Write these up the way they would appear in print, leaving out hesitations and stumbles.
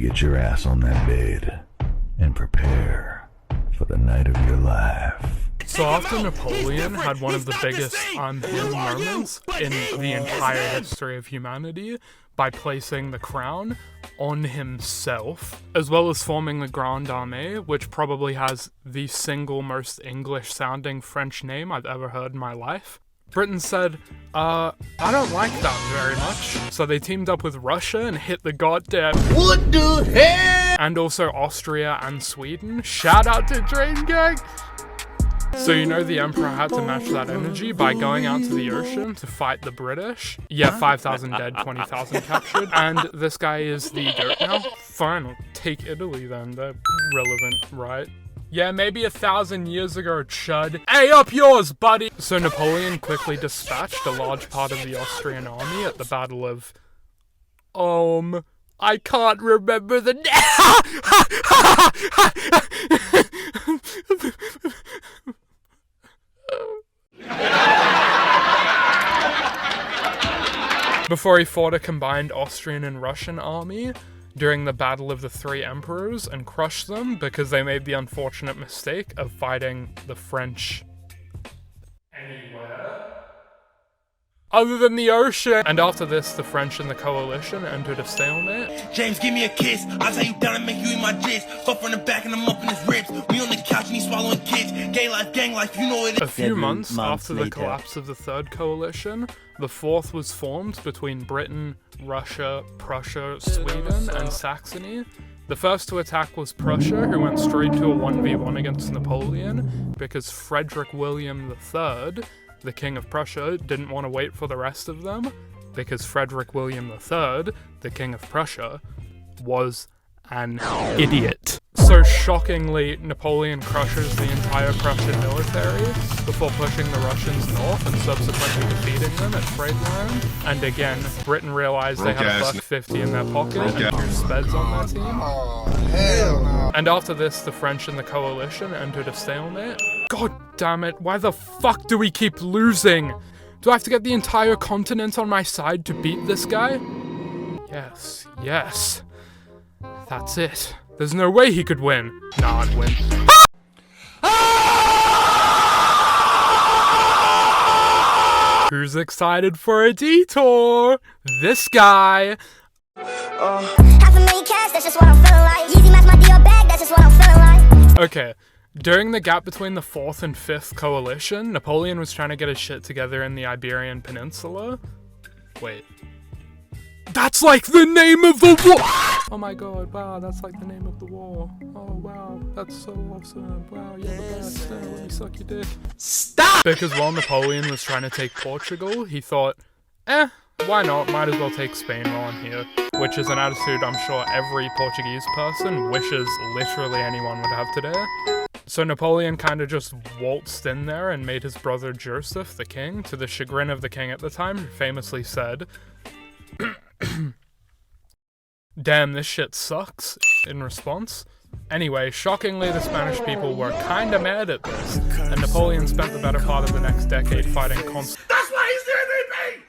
get your ass on that bed and prepare for the night of your life. So after Napoleon had one of the biggest him moments in the entire history of humanity by placing the crown on himself, as well as forming the Grande Armée, which probably has the single most English-sounding French name I've ever heard in my life, Britain said, I don't like that very much. So they teamed up with Russia and hit the goddamn what the hell? And also Austria and Sweden. Shout out to Drain Gang! So you know the Emperor had to match that energy by going out to the ocean to fight the British. Yeah, 5,000 dead, 20,000 captured. And this guy is the GOAT now. Fine, I'll take Italy then. They're relevant, right? Yeah, maybe 1,000 years ago, chud. Hey, up yours, buddy! So Napoleon quickly dispatched a large part of the Austrian army at the Battle of... I can't remember the before he fought a combined Austrian and Russian army during the Battle of the Three Emperors and crushed them because they made the unfortunate mistake of fighting the French anywhere other than the ocean. And after this, the French and the coalition entered a stalemate. James, give me a kiss. I'll take you down and make you eat my jizz. Fuck from the back and I'm up in his ribs. We on the couch and he's swallowing kids. Gay life, gang life, you know it. A few months after the collapse of the Third Coalition, the fourth was formed between Britain, Russia, Prussia, Sweden, and Saxony. The first to attack was Prussia, who went straight to a 1v1 against Napoleon, because Frederick William III, the King of Prussia, didn't want to wait for the rest of them, because Frederick William III, the King of Prussia, was an idiot. So shockingly, Napoleon crushes the entire Prussian military before pushing the Russians north and subsequently defeating them at Friedland. And again, Britain realized they had a $1.50 in their pocket and 2 Speds on their team. Oh, hell no. And after this, the French and the coalition entered a stalemate. God damn it, why the fuck do we keep losing? Do I have to get the entire continent on my side to beat this guy? Yes, yes. That's it. There's no way he could win. Nah, I'd win. Who's excited for a detour? This guy. Okay, during the gap between the 4th and 5th coalition, Napoleon was trying to get his shit together in the Iberian Peninsula. Wait. That's like the name of the war! Oh my god, wow, that's like the name of the war. Oh wow, that's so awesome. Wow, you're the best. Let me suck your dick. Stop! Because while Napoleon was trying to take Portugal, he thought, why not? Might as well take Spain while I'm here. Which is an attitude I'm sure every Portuguese person wishes literally anyone would have today. So Napoleon kind of just waltzed in there and made his brother Joseph the king, to the chagrin of the king at the time, who famously said, damn, this shit sucks, in response. Anyway, shockingly, the Spanish people were kinda mad at this, and Napoleon spent the better part of the next decade fighting constantly. That's why he's the MVP!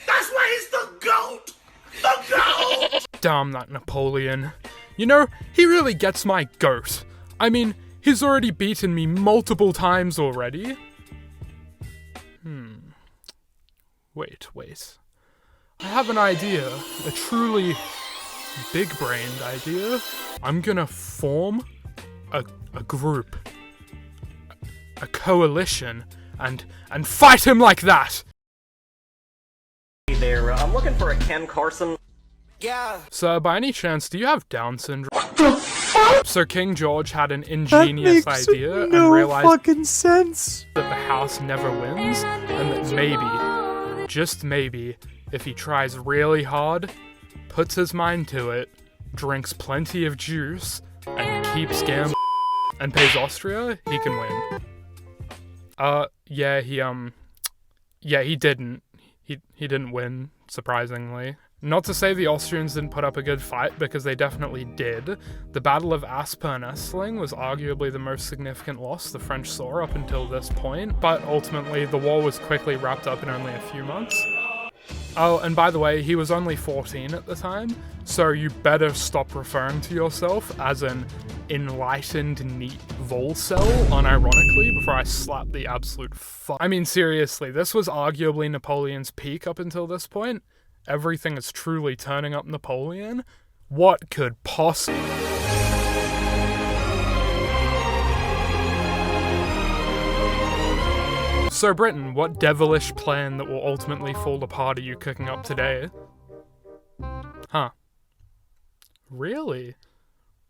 That's why he's the GOAT! The GOAT! Damn that Napoleon. You know, he really gets my goat. I mean, he's already beaten me multiple times already. Wait. I have an idea, a truly big-brained idea. I'm gonna form a group, a coalition, and fight him like that! Hey there, I'm looking for a Ken Carson. Yeah. Sir, by any chance, do you have Down syndrome? What the fuck? So King George had an ingenious idea and realized fucking sense that the house never wins, and that maybe, just maybe, if he tries really hard, puts his mind to it, drinks plenty of juice, and keeps gambling, and pays Austria, he can win. He didn't. He didn't win, surprisingly. Not to say the Austrians didn't put up a good fight, because they definitely did. The Battle of Aspern and Essling was arguably the most significant loss the French saw up until this point, but ultimately the war was quickly wrapped up in only a few months. Oh, and by the way, he was only 14 at the time, so you better stop referring to yourself as an enlightened neat Volcel, unironically, before I slap the absolute fuck. I mean, seriously, this was arguably Napoleon's peak up until this point. Everything is truly turning up Napoleon. What could possibly... So Britain, what devilish plan that will ultimately fall apart are you cooking up today? Huh. Really?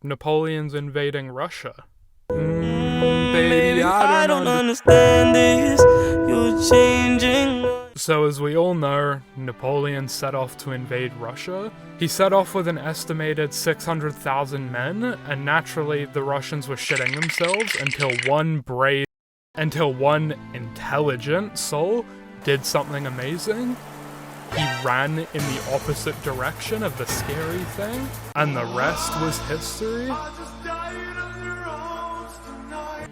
Napoleon's invading Russia. Baby, I don't understand this. You're changing. So as we all know, Napoleon set off to invade Russia. He set off with an estimated 600,000 men, and naturally the Russians were shitting themselves until one intelligent soul did something amazing. He ran in the opposite direction of the scary thing, and the rest was history.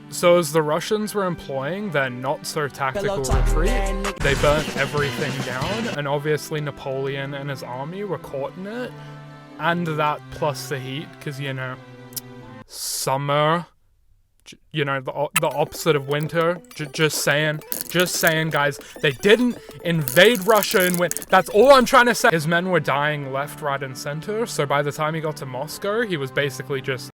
So as the Russians were employing their not-so-tactical retreat, they burnt everything down, and obviously Napoleon and his army were caught in it. And that plus the heat, because, you know, summer, you know, the opposite of winter. Just saying, guys. They didn't invade Russia and win. That's all I'm trying to say. His men were dying left, right, and center, so by the time he got to Moscow, he was basically just...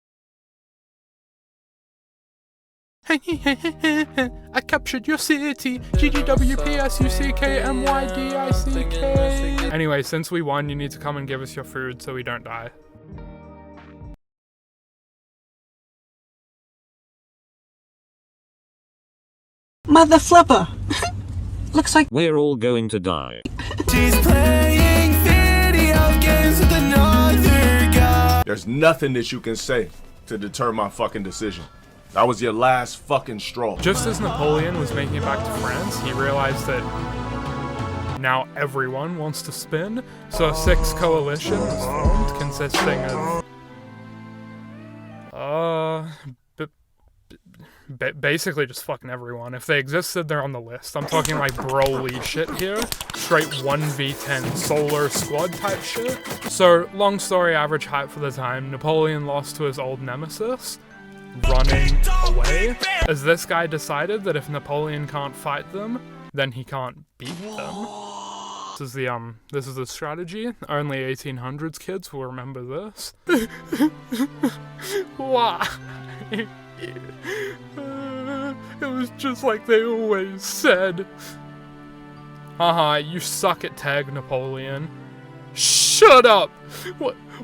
I captured your city. GGWPSUCKMYDICK. Anyway, since we won, you need to come and give us your food so we don't die. Mother flipper. Looks like we're all going to die. She's playing video games with another guy. There's nothing that you can say to deter my fucking decision. That was your last fucking straw. Just as Napoleon was making it back to France, he realized that now everyone wants to spin, so a sixth coalition was formed consisting of basically just fucking everyone. If they existed, they're on the list. I'm talking like Broly shit here. Straight 1v10 solar squad type shit. So, long story, average height for the time, Napoleon lost to his old nemesis, running away, as this guy decided that if Napoleon can't fight them, then he can't beat them. This is the strategy. Only 1800s kids will remember this. Why? It was just like they always said. Haha, you suck at tag, Napoleon. Shut up!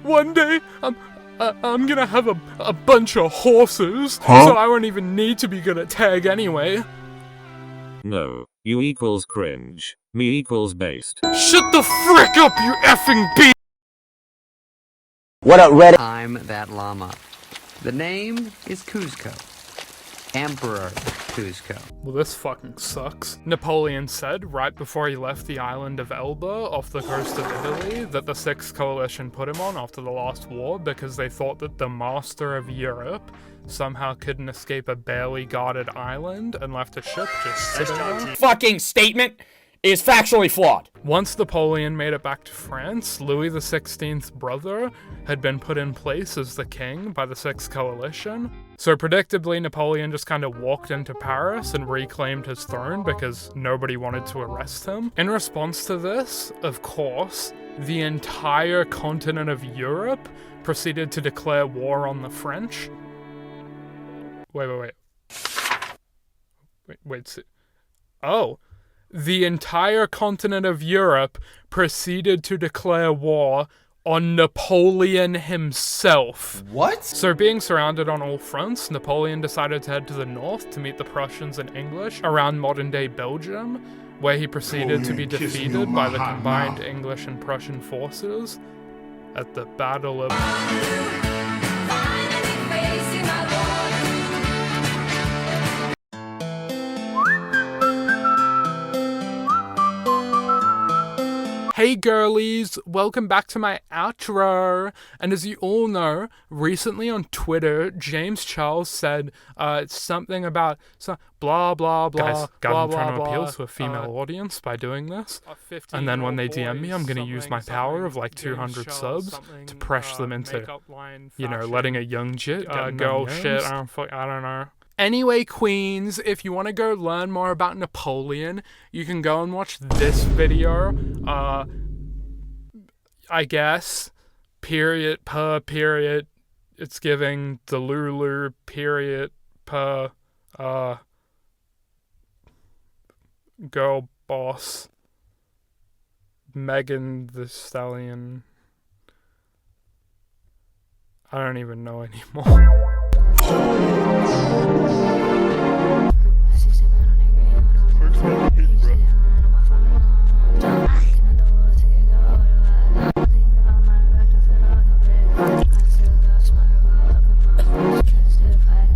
One day, I'm gonna have a bunch of horses, so I won't even need to be good at tag anyway. No, you equals cringe. Me equals based. Shut the frick up, you effing b- What up, Reddit? I'm that llama. The name is Cuzco. Emperor Cuzco. Well, this fucking sucks. Napoleon said, right before he left the island of Elba off the coast of Italy, that the Sixth Coalition put him on after the last war because they thought that the master of Europe somehow couldn't escape a barely guarded island and left a ship just sitting there. Fucking statement is factually flawed. Once Napoleon made it back to France, Louis XVI's brother had been put in place as the king by the Sixth Coalition. So predictably, Napoleon just kind of walked into Paris and reclaimed his throne because nobody wanted to arrest him. In response to this, of course, the entire continent of Europe proceeded to declare war on the French. Wait. Oh. The entire continent of Europe proceeded to declare war on Napoleon himself. What? So being surrounded on all fronts, Napoleon decided to head to the north to meet the Prussians and English around modern-day Belgium, where he proceeded to be defeated by the combined English and Prussian forces at the Battle of... Hey girlies, welcome back to my outro. And as you all know, recently on Twitter, James Charles said something about blah blah blah. Guys, I'm trying to appeal to a female audience by doing this. And then when they DM me, I'm gonna use my power of like 200 subs to press them into, you know, letting a young girl shit. I don't know. Anyway, queens, if you want to go learn more about Napoleon, you can go and watch this video. I guess, period per period, it's giving the Lulu period per girl boss Megan the Stallion. I don't even know anymore.